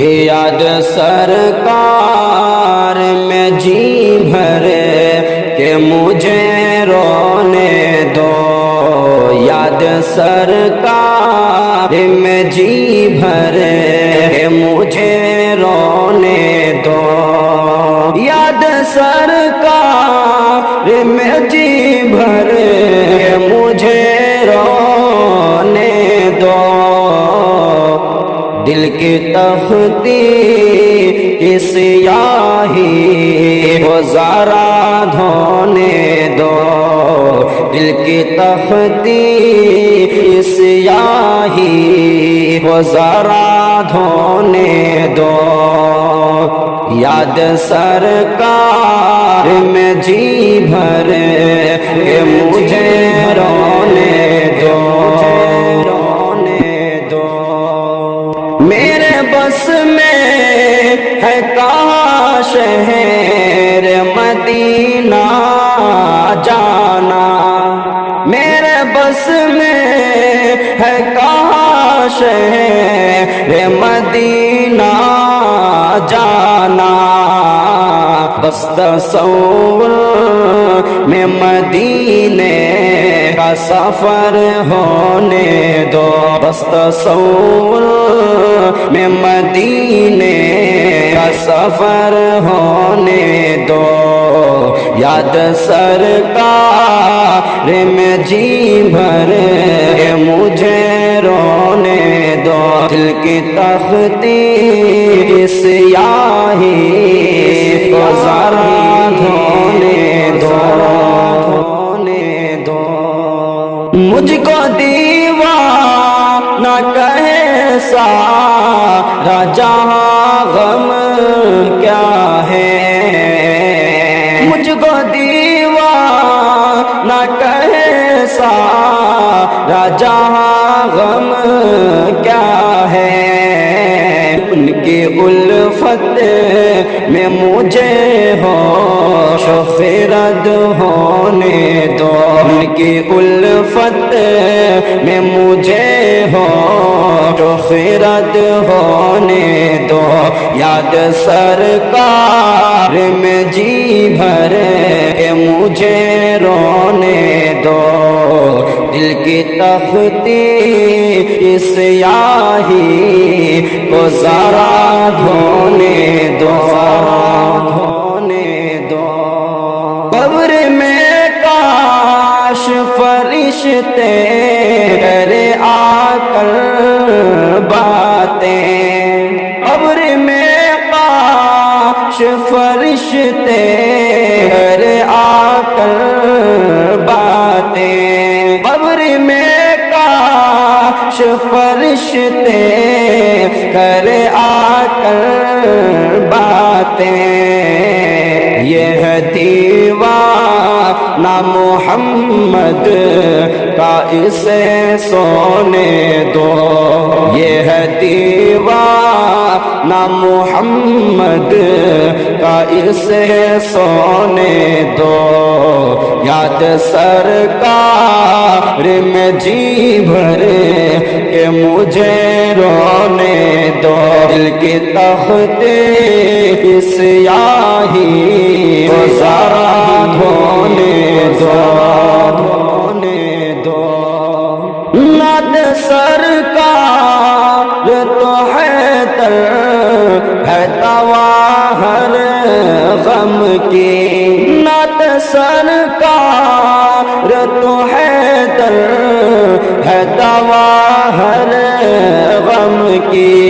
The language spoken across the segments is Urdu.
یاد سرکار میں جی بھر کہ مجھے رونے دو، یاد سرکار میں جی بھر کہ مجھے رونے دو، یاد سرکار میں جی بھر کہ مجھے رونے دو، دل کی تختی کی سیاہی کو ذرا دھونے دو، دل کی تختی کی سیاہی کو ذرا دھونے دو، یاد سرکار میں جی بھر کہ مجھے رونے دو، میرے بس میں ہے کہاں شہر مدینہ جانا، میرے بس میں ہے کہاں شہر مدینہ جانا، بس تصور میں مدینے کا سفر ہونے دو، بس تصور میں مدینے کا سفر ہونے دو، یاد سرکار میں جی بھر کہ مجھے رونے دو، دل کی تختی سیاہی کو ذرا دھونے دو، مجھ کو دیوانہ کہے سارا جہاں غم کیا ہے، مجھ کو دیوانہ کہے سارا جہاں غم کیا ہے، ان کی الفت میں مجھے ہوش و خرد ہونے دو، ان کی الفت میں مجھے ہوش و خرد ہونے دو، یاد سرکار میں جی بھر کہ مجھے رونے دو، دل کی تختی کی سیاہی کو ذرا دھونے دو، قبر میں کاش فرشتے کرے آ کر باتیں، قبر میں کاش فرشتے کرے آ کر باتیں، قبر میں کاش فرشتے کرے آ کر باتیں، یہ ہے دیوانہ محمد کا اسے سونے دو، یہ ہے دیوانہ محمد کا اسے سونے دو، یاد سرکار میں جی بھر کہ مجھے رونے دو، دل کی تختی کی سیاہی کو ذرا دھونے دو، نعت سرکار تو حیدر ہے تواہر غم کی، نعت سرکار تو حیدر ہے تواہر غم کی،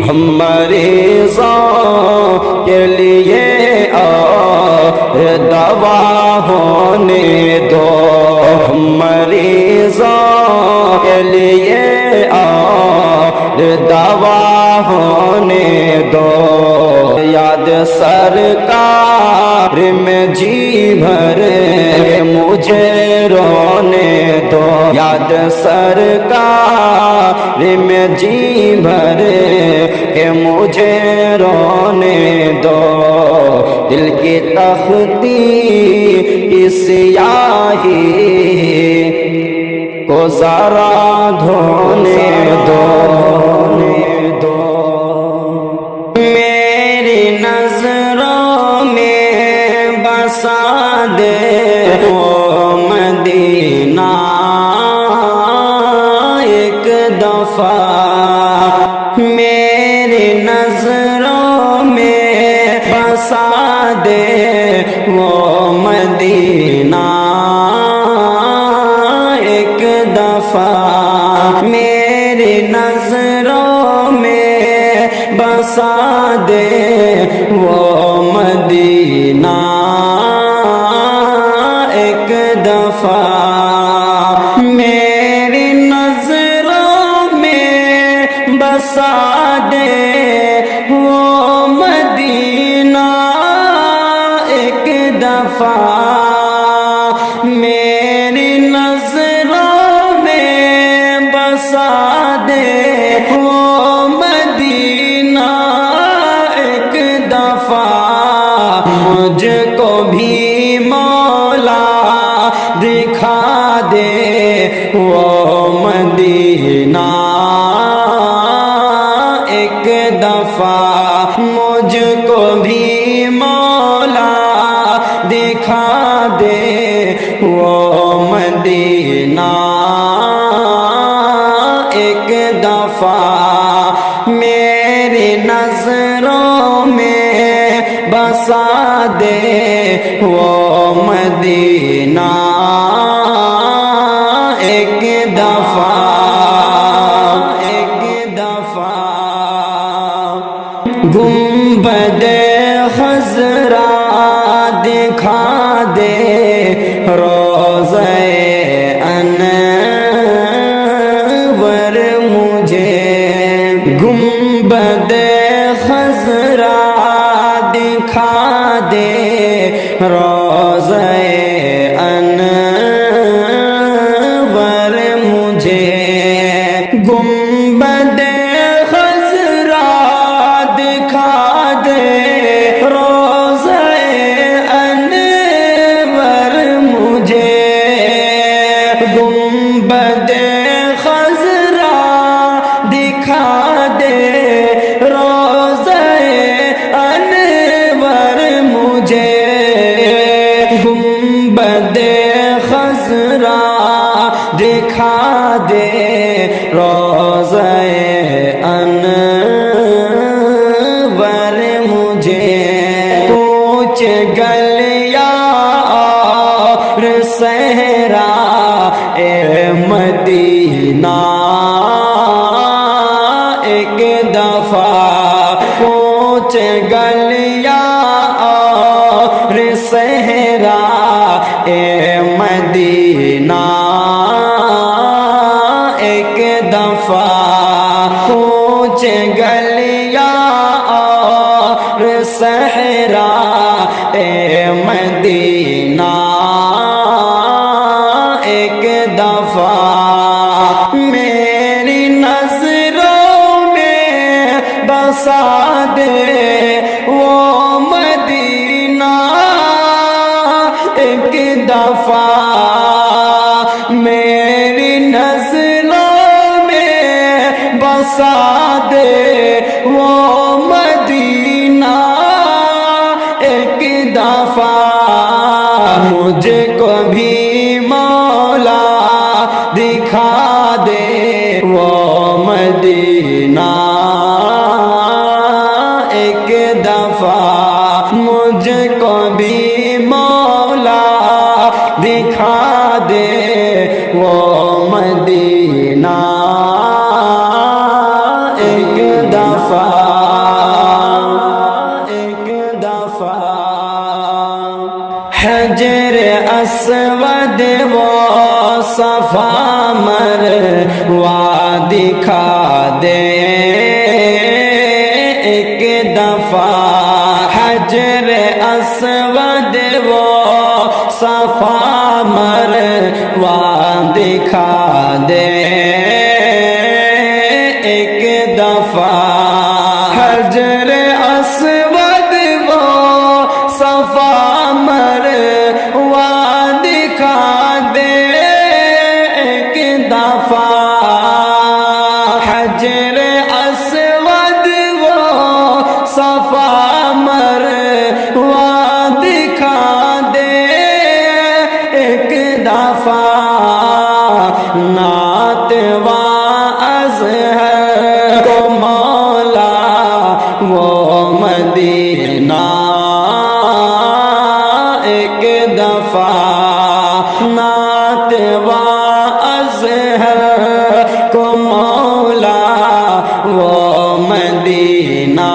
ہم مریضوں کے لیے دوا ہونے دو، ہم مریضوں کے لیے دوا ہونے دو، یاد سرکار میں جی بھر مجھے رونے دو، یاد سرکار میں جی بھر کہ مجھے رونے دو، دل کی تختی کی سیاہی کو ذرا دھونے دو دے وہ مدینہ ایک دفعہ میری نظروں میں بسا دے وہ مدینہ ایک دفعہ میری نظروں میں بسا دے وہ مدینہ ایک دفعہ مجھ کو بھی مولا دکھا دے وہ مدینہ ایک دفعہ مجھ کو بھی مولا دکھا دے وہ مدینہ ایک دفعہ میری نظروں میں بسا دے وہ مدینہ ایک دفعہ گنبد خضرا دکھا دے روضہ انور مجھے گنبد خضرا دکھا دے روضہ انور مجھے گنبد خضرا دکھا دے روضہ انور مجھے گنبد خضرا دکھا دے روضہ انور مجھے گنبد خضرا دکھا دے روضہ انور مجھے کوچ گلیا اور صحرا اے مدینہ ایک دفعہ کوچ گلیا اور صحرا اے مدینہ ایک دفعہ کوچ گلیا اور صحرا اے مدینہ ایک دفعہ میری نظروں میں بسا دے وہ مدینہ ایک دفعہ میری نظروں میں بسا دے وہ مدینہ ایک دفعہ مجھ کو بھی مولا دکھا دے وہ مدینہ ایک دفعہ مجھ کو بھی مولا دکھا دے وہ مدینہ ایک دفعہ حجر اسود وہ صفا مروا دکھا دے ایک دفعہ حجر اسود وہ صفا مروا دکھا دے ایک دفعہ حجر اسود وہ صفا مروا دکھا دے ایک دفعہ حجر اسود وہ صفا مروا دکھا دے ایک دفعہ نعت واعظ ہے کو مولا وہ مدینہ ایک دفعہ نعت واعظ ہے کو مولا وہ مدینہ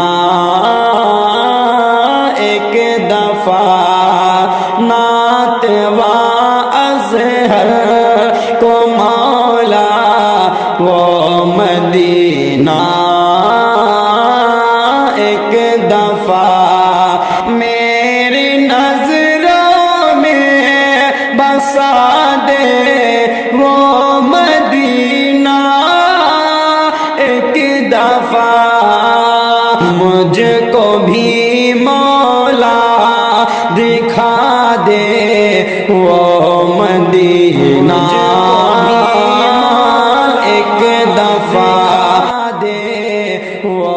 ایک دفعہ دے وہ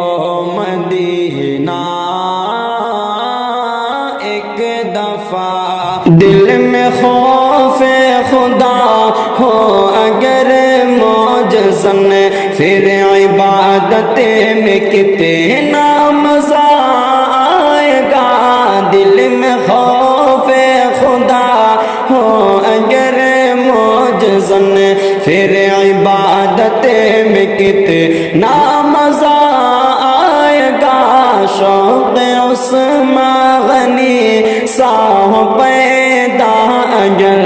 مدینہ، ایک دفعہ دل میں خوف خدا ہو اگر موجزن، پھر عبادت میں کتنا مزہ آئے گا۔ دل میں خوف خدا ہو اگر موجزن، پھر عبادت میں کتنا مزہ آئے گا۔ شوق عثمان غنی سا ہو پیدا اگر،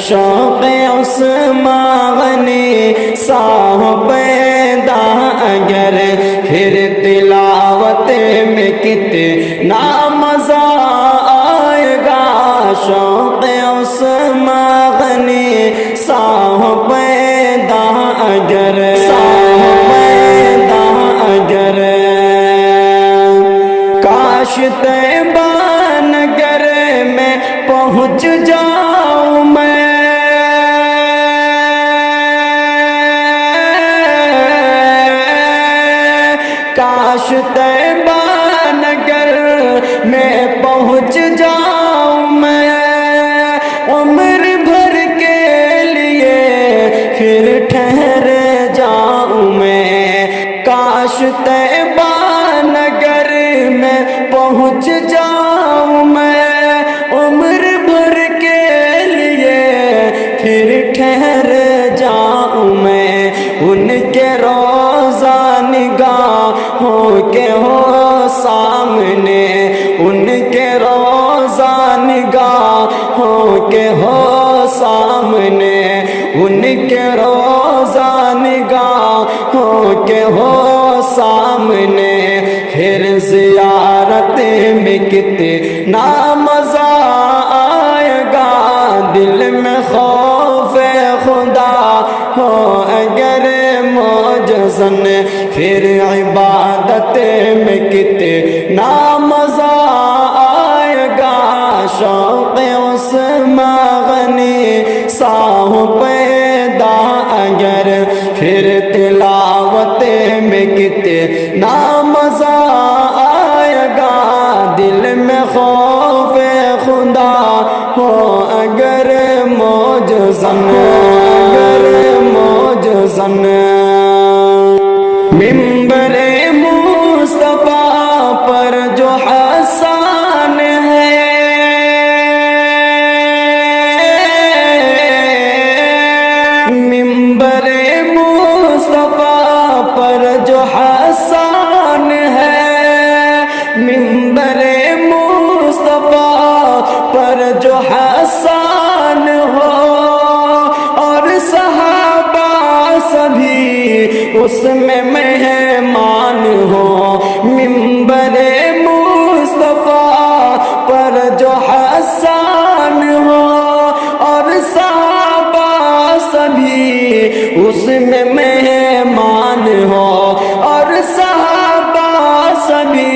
شوق عثمان غنی سا ہو پیدا اگر، پھر تلاوت میں کتنا مزہ آئے گا۔ شوق عثمان غنی سا ہو پیدا اگر، سا ہو پیدا اگر، کاش طیبہ نگر میں پہنچ جاؤں میں، کاش طیبہ نگر میں پہنچ جاؤں میں، عمر بھر کے لیے پھر ٹھہر جاؤں میں۔ کاش طیبہ نگر میں پہنچ جاؤں میں، عمر بھر کے لیے پھر ٹھہر جاؤں میں۔ ان کے روضہ نگاہوں کے ہو سامنے، ان کے روضہ نگاہوں کے ہو سامنے، ان کے روضہ نگاہوں کے ہو سامنے، پھر زیارت میں کتنا مزہ آئے گا۔ دل میں خوف خدا ہو اگر موجزن، پھر عبادت میں کتنا مزہ آئے گا۔ شوق عثمان غنی سا ہو پیدا اگر، پھر تلاوت میں کتنا مزہ آئے گا۔ دل میں خوف خدا ہو اگر موجزن، اگر موجزن، منبر مصطفیٰ پر جو حسان ہے، منبر مصطفیٰ پر جو حسان ہے، منبر مصطفیٰ پر جو حسان ہو، اور صحابہ سبھی اس میں مہمان ہو۔ منبر مصطفیٰ پر جو حسان ہو، اور صحابہ سبھی اس میں مہمان ہو، اور صحابہ سبھی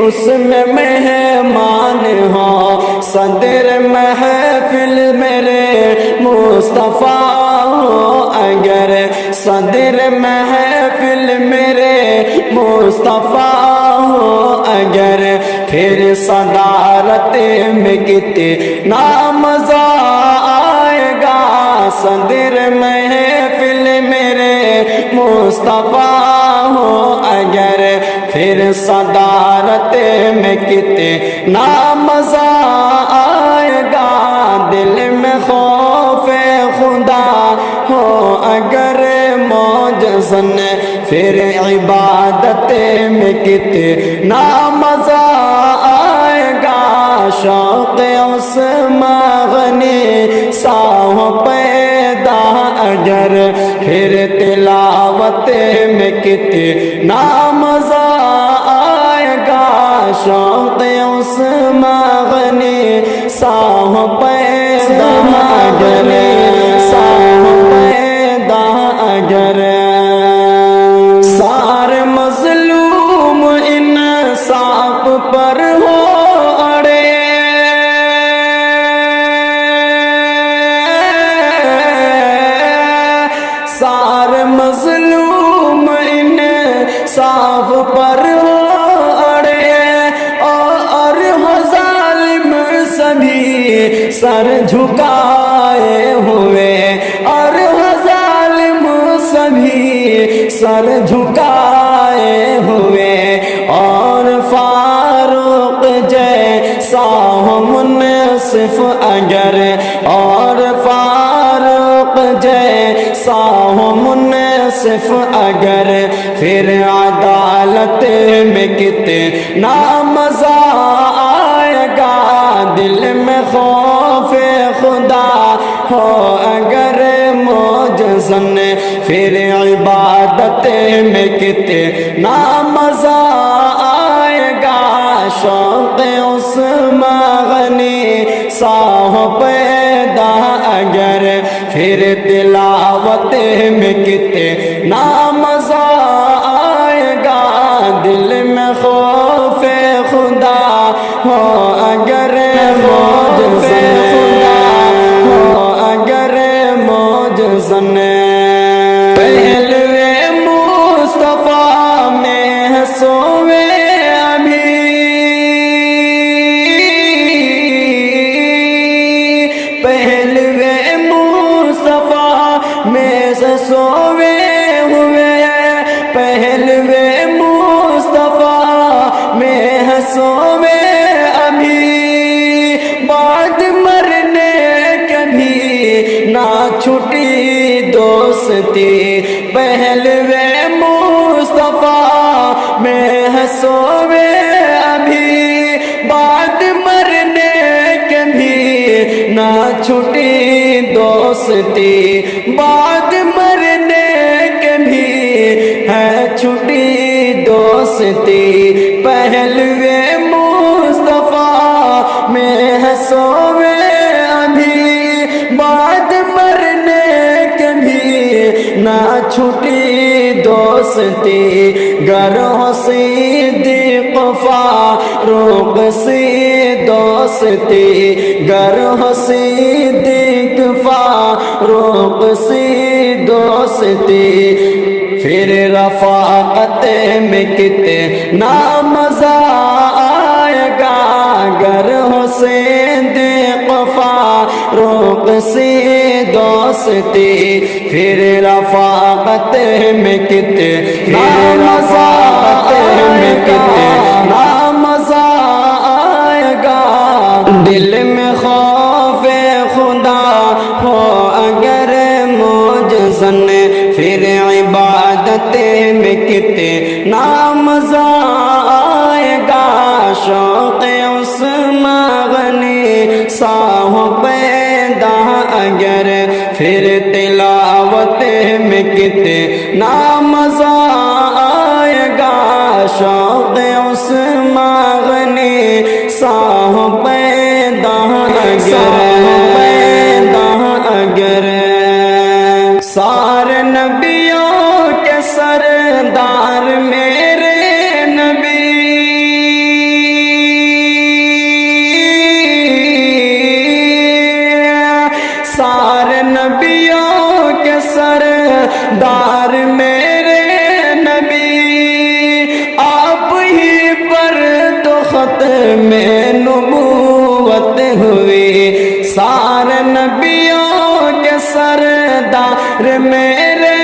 اس میں مہمان ہو۔ صدر محفل میرے مصطفیٰ ہو اگر، صدر محفل میرے مصطفیٰ ہو اگر، پھر صدارت میں کتنا مزہ آئے گا۔ صدر محفل میرے مصطفیٰ ہو اگر، پھر صدارت میں کتنا مزہ آئے گا۔ دل میں خوف خدا ہو اگر موجزن، پھر عبادت میں کتنا مزہ آئے گا۔ شوق عثمان غنی سا ہو پیدا اگر، پھر تلاوت میں کتنا مزہ آئے گا۔ شوق عثمان غنی سا ہو پیدا اگر، سا ہو پیدا اگر، سارے مظلوم انصاف پر ہو اڑے، جھکائے ہوئے، اور ظالم سبھی سر جھکائے ہوئے، اور فاروق جیسا ہو منصف اگر، اور فاروق جیسا ہو منصف اگر، پھر عدالت میں کتنا مزہ آئے گا، دل میں خوف خدا ہو اگر موجزن، پھر عبادت میں کتنا مزہ آئے گا، شوق عثمان غنی سا ہو پیدا اگر، پھر تلاوت میں کتنا مزہ آئے گا، دل میں خوف خدا ہو اگر موجزن، ہو اگر موجزن، پہلوے مصطفیٰ میں سوئے ابھی، پہلوے مصطفیٰ میں سوئے ہوئے، پہلوے مصطفیٰ میں سوئے ابھی، بعد مرنے کبھی نہ چھٹی دوستی، پہلوے مصطفیٰ میں سوئے ابھی، بعد مرنے کبھی نہ چھٹی دوستی، بعد مرنے کبھی ہے چھٹی دوستی، پہلوے مصطفیٰ میں سوئے ابھی، بعد مرنے کبھی نہ چھٹی دوستی، گر ہو صدیق فاروق سی دوستی، گر ہو صدیق فاروق سی دوستی، پھر رفاقت میں کتنا مزہ آئے گا، گر ہو صدیق فاروق سی دوستی، پھر رفاقت میں کتنا مزہ میں کتنا مزہ آئے گا، دل میں خوف خدا ہو اگر موجزن، پھر عبادت میں کتنا مزہ آئے گا، شوق عثمان غنی سا ہو پیدا اگر، پھر تلاوت میں کتنا مزہ آئے گا، شوق عثمان غنی سا ہو پیدا اگر، سارے نبیوں کے سردار میرے نبی، سارے نبیوں کے سردار میرے نبی، آپ ہی پر تو ختم نبوت ہوئی، سارے نبیوں کے سردار میرے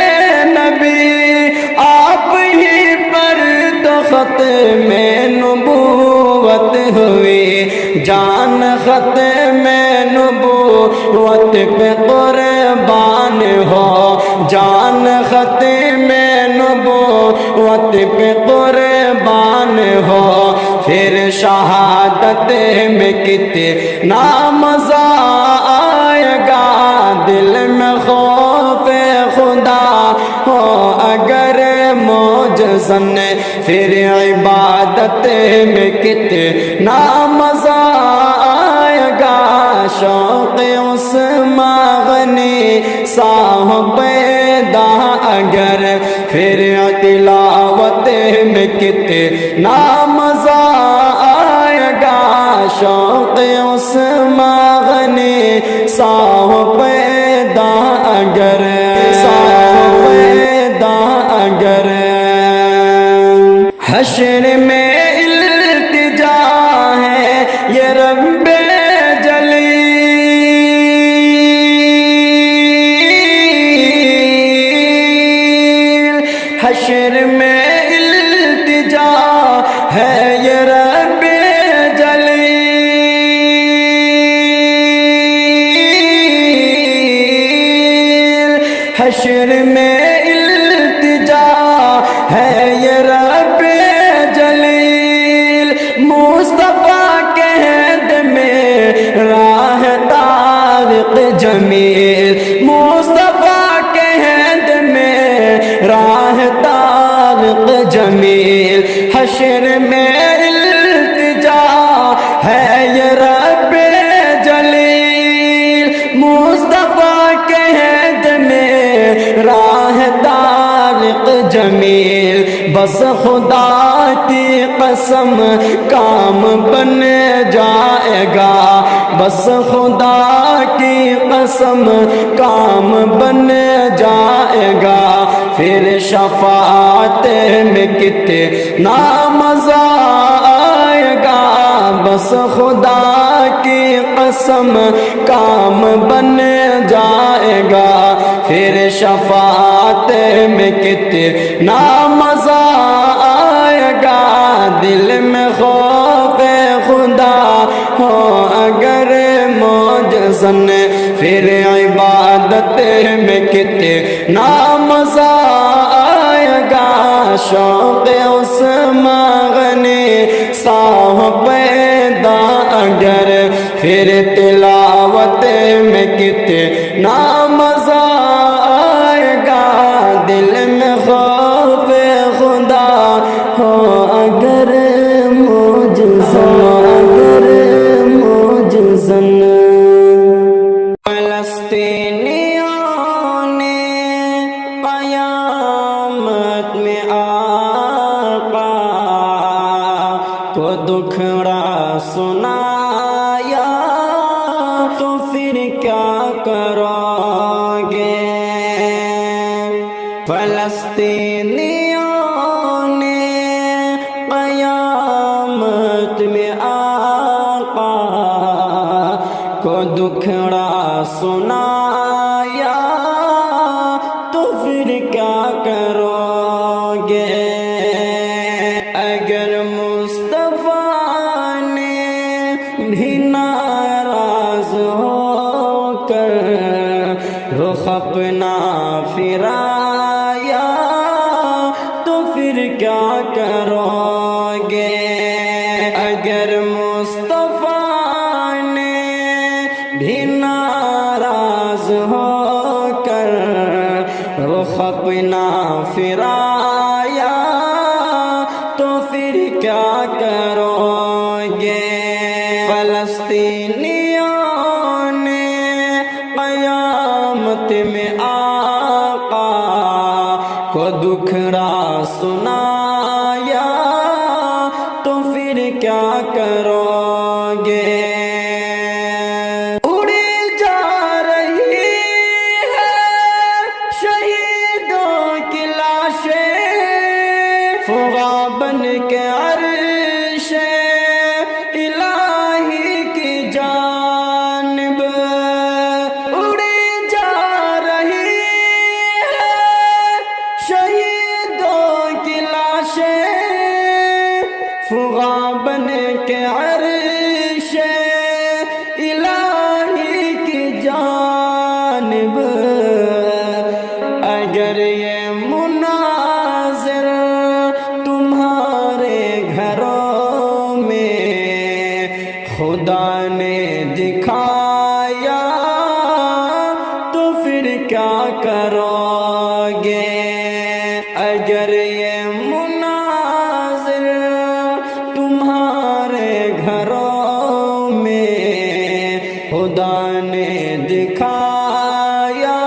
نبی، آپ ہی پر تو ختم نبوت ہوئی، جان ختم نبوت پہ قربان ہو، جان ختم نبوت پہ قربان ہو، پھر شہادت میں کتنا مزہ آئے گا، دل میں خوف خدا ہو اگر موجزن، پھر عبادت میں کتنا مزہ آئے گا، شوق عثمان غنی سا ہو پیدا اگر، پھر تلاوت میں کتنا مزہ آئے گا، شوق عثمان غنی سا ہو پیدا اگر، سا ہو پیدا اگر، حشر میں التجا ہے یہ رب جلی، حشر میں التجا ہے یہ رب جلیل، مصطفیٰ کے ہاتھ میں راہ طارق جمیل، مصطفیٰ کے ہاتھ میں راہ طارق جمیل، حشر میں التجا ہے یہ رب جلیل، مصطفیٰ کے ہاتھ میں راہ طارق جمیل، بس خدا کی قسم کام بن جائے گا، بس خدا کی قسم کام بن جائے گا، پھر شفاعت میں کتنا مزہ آئے گا، بس خدا کی قسم کام بن جائے گا، پھر شفاعت میں کتنا مزہ آئے گا، دل میں خوف خدا ہو اگر موجزن، پھر عبادت میں کتنا مزہ آئے گا، شوق اس مغنی ساہ پیدا اگر، پھر تلاوت میں کتنا مزہ آئے گا، دل میں خوف خدا ہو اگر موجزن، اگر موجزن۔ فلسطینیوں نے قیامت میں آقا کو دکھڑا سنایا، تو پھر کیا کرو گے؟ فلسطینیوں نے قیامت میں آقا کو دکھڑا سنایا، تو پھر کیا کرو گے؟ اگر مصطفیٰ نے بھی ناراض ہو کر رخ اپنا پھرایا، تو پھر کیا کرو گے؟ اگر مصطفیٰ نے بھی ناراض ہو کر رخ اپنا پھرایا، تو پھر کیا کرو گے؟ فلسطینیوں نے قیامت میں آقا کو دکھڑا سنایا، تو پھر کیا کرو گے؟ اڑی جا رہی ہے شہیدوں کی لاشیں، فغاں بن کے عرش الہی کی جانب، اڑی جا رہی ہے شہیدوں کی لاشیں، فغاں بن کے عرش الہی کی جانب، اگر یہ مناظر تمہارے گھروں میں خدا نے دکھایا، تو پھر کیا کرو گے؟ اگر یہ مناظر تمہارے گھروں میں خدا نے دکھایا،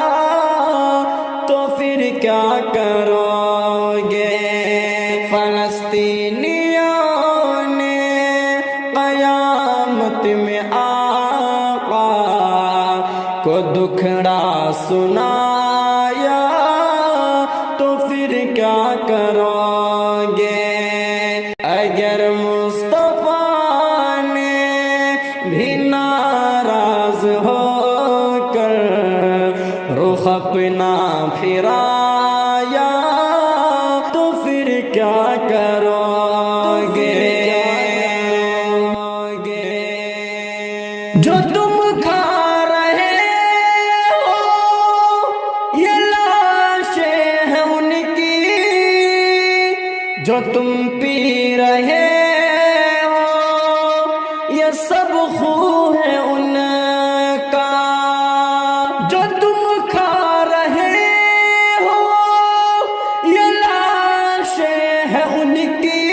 تو پھر کیا کرو گے؟ فلسطینیوں نے قیامت میں آقا کو دکھڑا سنایا، تو پھر کیا کرو گے؟ اگر مصطفیٰ نے بھی ناراض ہو کر رخ اپنا پھرایا، تو پھر کیا کرو گے؟ جو تم کھا رہے ہو یہ جو تم پی رہے ہو یہ سب خون ہے ان کا، جو تم کھا رہے ہو یہ لاشیں ہیں ان کی،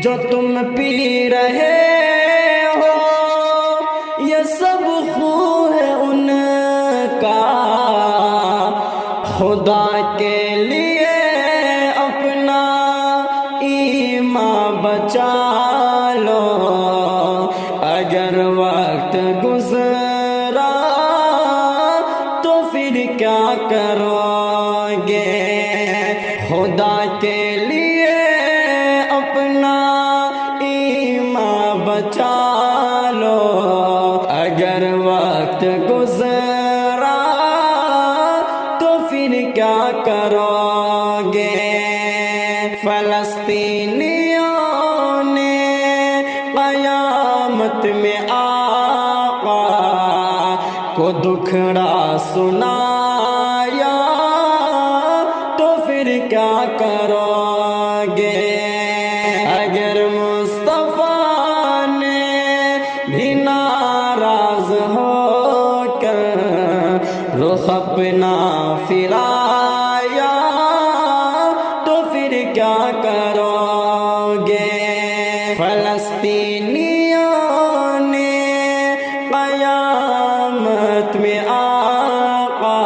جو تم پی رہے ہو یہ سب خون ہے ان کا۔ خدا کے لیے اپنا ایمان بچا لو، اگر وقت گزرا تو پھر کیا کرو گے؟ خدا کے لیے اپنا ایمان بچا لو، اگر وقت گزرا تو پھر کیا کرو گے؟ فلسطینیوں نے قیامت میں آقا کو دکھڑا سنایا تو پھر کیا کرو گے؟ اگر مصطفیٰ نے بھی ناراض ہو کر رخ اپنا پھرایا تو پھر کیا کرو گے؟ فلسطینیوں نے قیامت میں آقا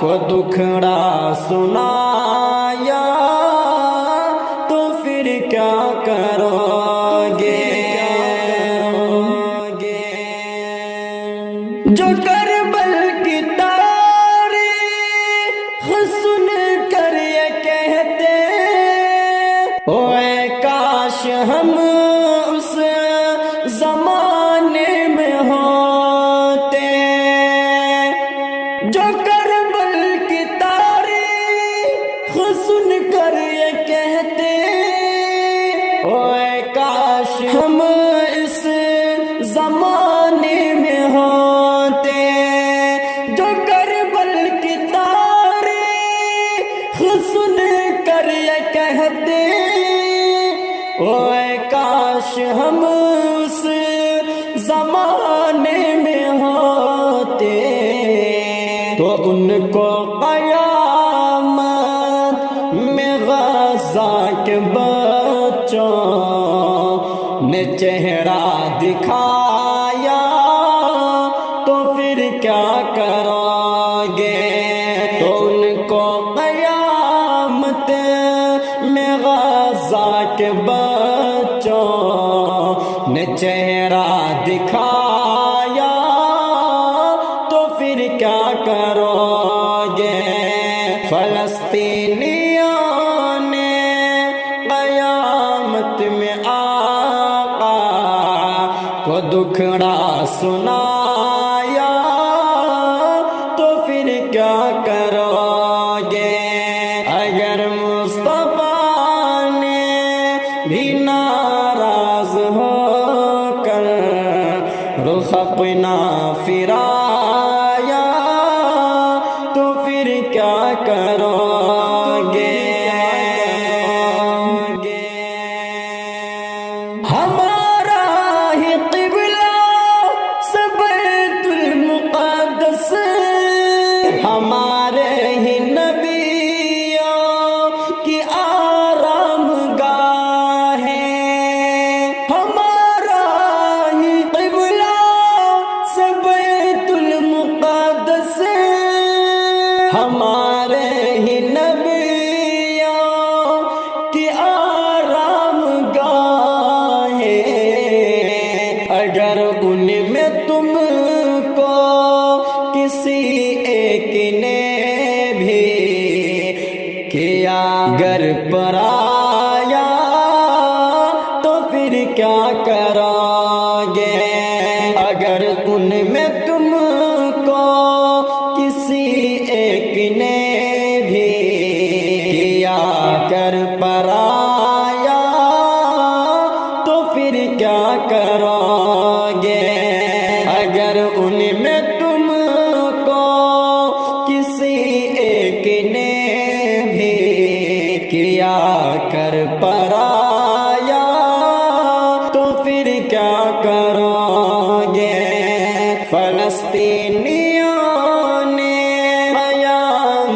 کو دکھڑا سنایا تو پھر کیا کرو گے؟ جو کربل کی تاریخ سن کر یہ کہتے اوے کاش ہم اس زمانے میں ہوتے، جو کربل کی تاریخ سن کر یہ کہتے اوے کاش ہم اس زمانے میں ہوتے، جو کربل کی تاریخ سن کر یہ کہتے اوے کاش ہم اس زمانے میں ہوتے، تو ان کو قیامت میں غزہ کے بچوں نے چہرہ دکھایا تو پھر کیا کرو گے؟ تو ان کو قیامت میں غزہ کے بچوں نے چہرہ دکھایا تو پھر کیا کرو گے؟ فلسطینیوں نے قیامت میں آقا کو دکھڑا سنایا تو پھر کیا کرو گے؟ اگر مصطفیٰ نے بھی ناراض ہو کر رخ اپنا پھرایا تو پھر کیا کرو گے؟ ہمارا ہی قبلہ سے بیت المقدس، ہمارے ہی نبیوں کی آرام گاہ ہے، ہمارا ہی قبلہ سے بیت المقدس، ہمارے ہی نبیوں کی آرام گاہ ہے، اگر ان میں تم کو کسی ایک نے بھی کیا گر پر آیا تو پھر کیا کرو گے؟ اگر ان میں تم کو کسی ایک نے بھی کیا گر پر آیا تو پھر کیا کرو گے؟ اگر ان میں تم کو کسی ایک نے بھی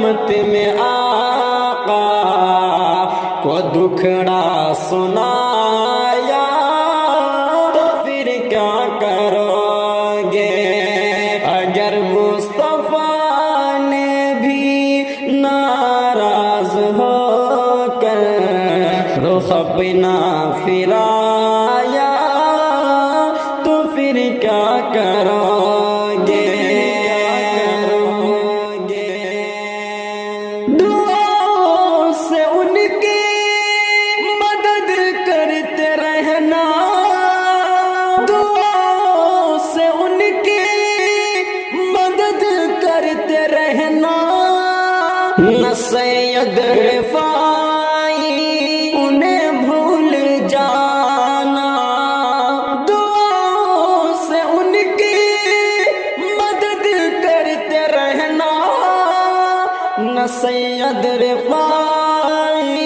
قیامت میں آقا کو دکھڑا سنایا تو پھر کیا کرو گے؟ اگر مصطفیٰ نے بھی ناراض ہو کر رخ اپنا پھرایا تو پھر کیا کرو گے؟ دعاؤں سے ان کی مدد کرتے رہنا، دعاؤں سے ان کی مدد کرتے رہنا، نہ سید رفاعی انہیں بھول جانا، دعاؤں سے ان کی مدد کرتے رہنا، نہ سید رفاعی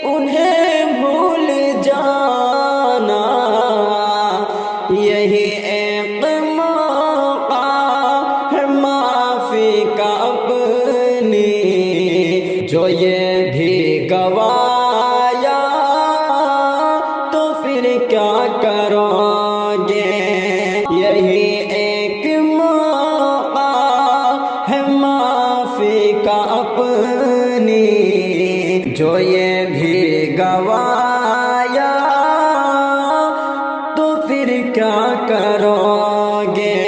انہیں بھول جانا، یہی ایک موقع ہے معافی کا اپنی، جو یہ بھی گوایا تو پھر کیا کرو گے؟ یہی ایک موقع ہے معافی کا اپنی، جو یہ بھی گوایا تو پھر کیا کرو گے؟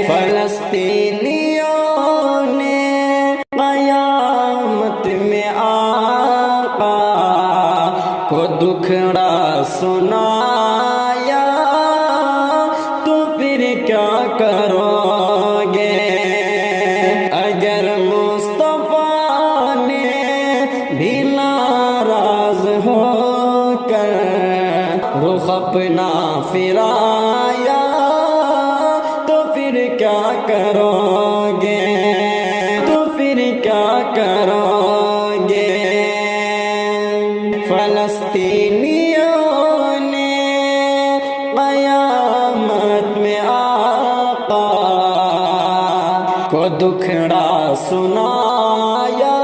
فلسطینیوں نے قیامت میں آقا کو دکھڑا سنایا تو پھر کیا کرو گے؟ اگر مصطفیٰ نے بھی ناراض ہو کر رخ اپنا پھرایا تو پھر کیا کرو گے؟ تو پھر کیا کرو گے؟ فلسطینیوں نے قیامت میں آقا کو دکھڑا سنایا